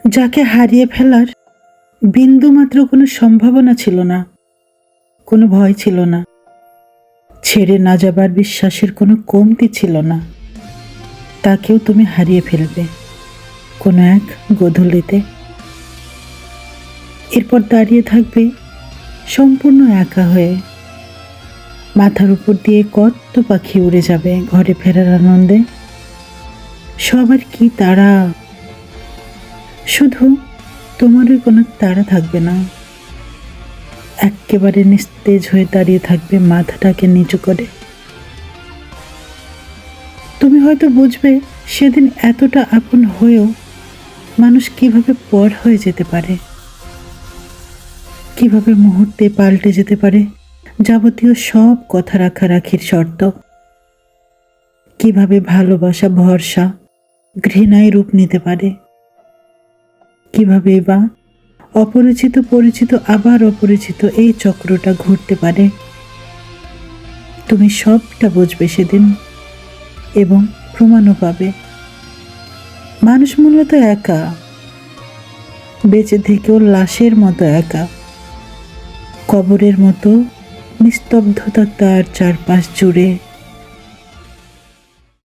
যাকে হারিয়ে ফেলার বিন্দুমাত্র কোনো সম্ভাবনা ছিল না, কোনো ভয় ছিল না, ছেড়ে না যাবার বিশ্বাসের কোনো কমতি ছিল না, তাকেও তুমি হারিয়ে ফেলবে কোনো এক গোধূলিতে। এরপর দাঁড়িয়ে থাকবে সম্পূর্ণ একা হয়ে। মাথার উপর দিয়ে কত পাখি উড়ে যাবে ঘরে ফেরার আনন্দে। সবার কি তাড়া, শুধু তোমারই কোনো তাড়া থাকবে না। একেবারে নিস্তেজ হয়ে দাঁড়িয়ে থাকবে মাথাটাকে নিচু করে। তুমি হয়তো বুঝবে সেদিন এতটা আপন হয়েও মানুষ কিভাবে পর হয়ে যেতে পারে, কিভাবে মুহূর্তে পাল্টে যেতে পারে যাবতীয় সব কথা রাখারাখির শর্ত, কিভাবে ভালোবাসা ভরসা ঘৃণায় রূপ নিতে পারে, কিভাবে বা অপরিচিত পরিচিত আবার অপরিচিত এই চক্রটা ঘুরতে পারে। তুমি সবটা বুঝবে সেদিন এবং প্রমাণও পাবে। মানুষ মূলত একা, বেঁচে থেকেও লাশের মতো একা। কবরের মতো নিস্তব্ধতা তার চারপাশ জুড়ে।